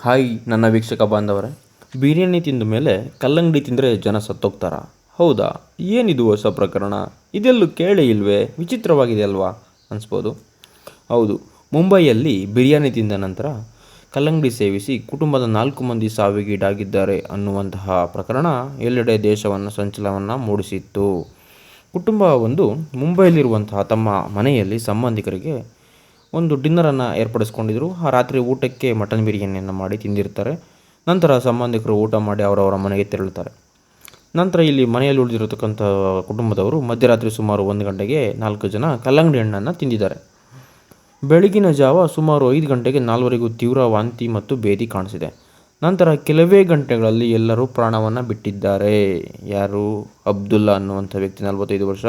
Hi ನನ್ನ ವೀಕ್ಷಕ ಬಾಂಧವರೇ, ಬಿರಿಯಾನಿ ತಿಂದ ಮೇಲೆ ಕಲ್ಲಂಗಡಿ ತಿಂದರೆ ಜನ ಸತ್ತೋಗ್ತಾರಾ? ಹೌದಾ? ಏನಿದು ಹೊಸ ಪ್ರಕರಣ? ಇದೆಲ್ಲೂ ಕೇಳೇ ಇಲ್ವೇ? ವಿಚಿತ್ರವಾಗಿದೆ ಅಲ್ವಾ ಅನಿಸ್ಬೋದು. ಹೌದು, ಮುಂಬೈಯಲ್ಲಿ ಬಿರಿಯಾನಿ ತಿಂದ ನಂತರ ಕಲ್ಲಂಗಡಿ ಸೇವಿಸಿ ಕುಟುಂಬದ 4 ಮಂದಿ ಸಾವಿಗೀಡಾಗಿದ್ದಾರೆ ಅನ್ನುವಂತಹ ಪ್ರಕರಣ ಎಲ್ಲೆಡೆ ದೇಶವನ್ನು ಸಂಚಲನವನ್ನು ಮೂಡಿಸಿತ್ತು. ಕುಟುಂಬವೊಂದು ಮುಂಬೈಯಲ್ಲಿರುವಂತಹ ತಮ್ಮ ಮನೆಯಲ್ಲಿ ಸಂಬಂಧಿಕರಿಗೆ ಒಂದು ಡಿನ್ನರನ್ನು ಏರ್ಪಡಿಸ್ಕೊಂಡಿದ್ರು. ಆ ರಾತ್ರಿ ಊಟಕ್ಕೆ ಮಟನ್ ಬಿರಿಯಾನಿಯನ್ನು ಮಾಡಿ ತಿಂದಿರ್ತಾರೆ. ನಂತರ ಸಂಬಂಧಿಕರು ಊಟ ಮಾಡಿ ಅವರವರ ಮನೆಗೆ ತೆರಳುತ್ತಾರೆ. ನಂತರ ಇಲ್ಲಿ ಮನೆಯಲ್ಲಿ ಉಳಿದಿರತಕ್ಕಂಥ ಕುಟುಂಬದವರು ಮಧ್ಯರಾತ್ರಿ ಸುಮಾರು 1 ಗಂಟೆಗೆ 4 ಜನ ಕಲ್ಲಂಗಡಿ ಹಣ್ಣನ್ನು ತಿಂದಿದ್ದಾರೆ. ಬೆಳಗಿನ ಜಾವ ಸುಮಾರು 5 ಗಂಟೆಗೆ 4ವರೆಗೂ ತೀವ್ರ ವಾಂತಿ ಮತ್ತು ಭೇದಿ ಕಾಣಿಸಿದೆ. ನಂತರ ಕೆಲವೇ ಗಂಟೆಗಳಲ್ಲಿ ಎಲ್ಲರೂ ಪ್ರಾಣವನ್ನು ಬಿಟ್ಟಿದ್ದಾರೆ. ಯಾರು? ಅಬ್ದುಲ್ಲಾ ಅನ್ನುವಂಥ ವ್ಯಕ್ತಿ 45 ವರ್ಷ,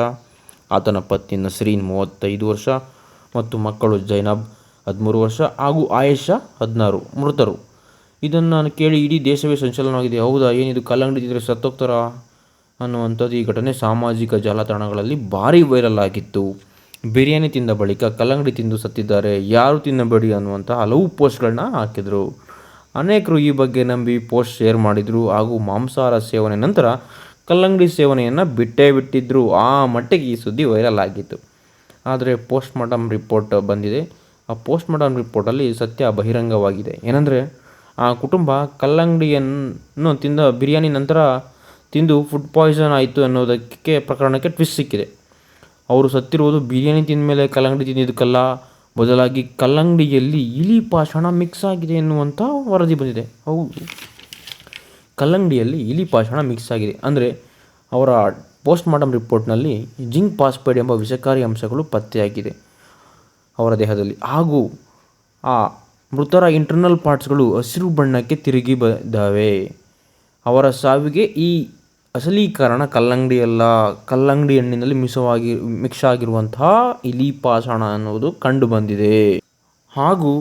ಆತನ ಪತ್ನಿ ನಸ್ರೀನ್ 35 ವರ್ಷ ಮತ್ತು ಮಕ್ಕಳು ಜೈನಬ್ 13 ವರ್ಷ ಹಾಗೂ ಆಯೇಷಾ 16 ಮೃತರು. ಇದನ್ನು ಕೇಳಿ ಇಡೀ ದೇಶವೇ ಸಂಚಲನವಾಗಿದೆ. ಹೌದಾ, ಏನಿದು ಕಲ್ಲಂಗಡಿ ತಿಂದರೆ ಸತ್ತೋಗ್ತಾರಾ ಅನ್ನುವಂಥದ್ದು ಈ ಘಟನೆ ಸಾಮಾಜಿಕ ಜಾಲತಾಣಗಳಲ್ಲಿ ಭಾರಿ ವೈರಲ್ ಆಗಿತ್ತು. ಬಿರಿಯಾನಿ ತಿಂದ ಬಳಿಕ ಕಲ್ಲಂಗಡಿ ತಿಂದು ಸತ್ತಿದ್ದಾರೆ, ಯಾರು ತಿನ್ನಬೇಡಿ ಅನ್ನುವಂಥ ಹಲವು ಪೋಸ್ಟ್ಗಳನ್ನ ಹಾಕಿದರು. ಅನೇಕರು ಈ ಬಗ್ಗೆ ನಂಬಿ ಪೋಸ್ಟ್ ಶೇರ್ ಮಾಡಿದರು ಹಾಗೂ ಮಾಂಸಾಹಾರ ಸೇವನೆ ನಂತರ ಕಲ್ಲಂಗಡಿ ಸೇವನೆಯನ್ನು ಬಿಟ್ಟಿದ್ದರು. ಆ ಮಟ್ಟಿಗೆ ಈ ಸುದ್ದಿ ವೈರಲ್ ಆಗಿತ್ತು. ಆದರೆ ಪೋಸ್ಟ್ ಮಾರ್ಟಮ್ ರಿಪೋರ್ಟ್ ಬಂದಿದೆ. ಆ ಪೋಸ್ಟ್ ಮಾರ್ಟಮ್ ರಿಪೋರ್ಟಲ್ಲಿ ಸತ್ಯ ಬಹಿರಂಗವಾಗಿದೆ. ಏನಂದರೆ, ಆ ಕುಟುಂಬ ಕಲ್ಲಂಗಡಿಯನ್ನು ತಿಂದ ಬಿರಿಯಾನಿ ನಂತರ ತಿಂದು ಫುಡ್ ಪಾಯ್ಸನ್ ಆಯಿತು ಅನ್ನೋದಕ್ಕೆ ಪ್ರಕರಣಕ್ಕೆ ಟ್ವಿಸ್ಟ್ ಸಿಕ್ಕಿದೆ. ಅವರು ಸತ್ತಿರುವುದು ಬಿರಿಯಾನಿ ತಿಂದ ಮೇಲೆ ಕಲ್ಲಂಗಡಿ ತಿಂದಿದ್ದಕ್ಕಲ್ಲ, ಬದಲಾಗಿ ಕಲ್ಲಂಗಡಿಯಲ್ಲಿ ಇಲಿ ಪಾಷಾಣ ಮಿಕ್ಸ್ ಆಗಿದೆ ಎನ್ನುವಂಥ ವರದಿ ಬಂದಿದೆ. ಹೌದು, ಕಲ್ಲಂಗಡಿಯಲ್ಲಿ ಇಲಿ ಪಾಷಾಣ ಮಿಕ್ಸ್ ಆಗಿದೆ. ಅಂದರೆ ಅವರ ಪೋಸ್ಟ್ ಮಾರ್ಟಮ್ ರಿಪೋರ್ಟ್ನಲ್ಲಿ ಜಿಂಕ್ ಫಾಸ್ಫೈಡ್ ಎಂಬ ವಿಷಕಾರಿ ಅಂಶಗಳು ಪತ್ತೆಯಾಗಿದೆ ಅವರ ದೇಹದಲ್ಲಿ. ಹಾಗೂ ಆ ಮೃತರ ಇಂಟರ್ನಲ್ ಪಾರ್ಟ್ಸ್ಗಳು ಹಸಿರು ಬಣ್ಣಕ್ಕೆ ತಿರುಗಿ ಬಂದಿದ್ದಾವೆ. ಅವರ ಸಾವಿಗೆ ಈ ಅಸಲಿ ಕಾರಣ ಕಲ್ಲಂಗಡಿ ಹಣ್ಣಿನಲ್ಲಿ ಮಿಕ್ಸ್ ಆಗಿರುವಂತಹ ಇಲಿ ಪಾಷಾಣ ಅನ್ನೋದು ಕಂಡು ಬಂದಿದೆ. ಹಾಗೂ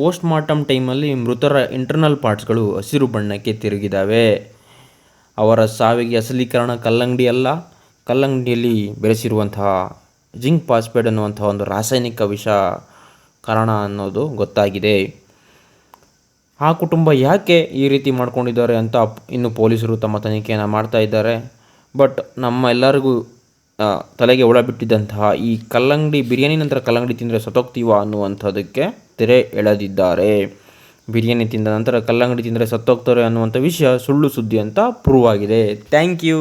ಪೋಸ್ಟ್ ಮಾರ್ಟಮ್ ಟೈಮಲ್ಲಿ ಮೃತರ ಇಂಟರ್ನಲ್ ಪಾರ್ಟ್ಸ್ಗಳು ಹಸಿರು ಬಣ್ಣಕ್ಕೆ ತಿರುಗಿದ್ದಾವೆ. ಅವರ ಸಾವಿಗೆ ಅಸಲಿ ಕಾರಣ ಕಲ್ಲಂಗಡಿ ಅಲ್ಲ, ಕಲ್ಲಂಗಡಿಯಲ್ಲಿ ಬೆರೆಸಿರುವಂತಹ ಜಿಂಕ್ ಫಾಸ್ಫೈಡ್ ಅನ್ನುವಂಥ ಒಂದು ರಾಸಾಯನಿಕ ವಿಷ ಕಾರಣ ಅನ್ನೋದು ಗೊತ್ತಾಗಿದೆ. ಆ ಕುಟುಂಬ ಯಾಕೆ ಈ ರೀತಿ ಮಾಡ್ಕೊಂಡಿದ್ದಾರೆ ಅಂತ ಇನ್ನು ಪೊಲೀಸರು ತಮ್ಮ ತನಿಖೆಯನ್ನು ಮಾಡ್ತಾ ಇದ್ದಾರೆ. ಬಟ್ ನಮ್ಮ ಎಲ್ಲರಿಗೂ ತಲೆಗೆ ಹುಳ ಬಿಟ್ಟಿದ್ದಂತಹ ಈ ಬಿರಿಯಾನಿ ನಂತರ ಕಲ್ಲಂಗಡಿ ತಿಂದರೆ ಸತ್ತೋಗ್ತೀವ ಅನ್ನುವಂಥದ್ದಕ್ಕೆ ತೆರೆ ಎಳೆದಿದ್ದಾರೆ. ಬಿರಿಯಾನಿ ತಿಂದ ನಂತರ ಕಲ್ಲಂಗಡಿ ತಿಂದರೆ ಸತ್ತೋಗ್ತಾರೆ ಅನ್ನುವಂಥ ವಿಷಯ ಸುಳ್ಳು ಸುದ್ದಿ ಅಂತ ಪ್ರೂವ್ ಆಗಿದೆ. Thank you.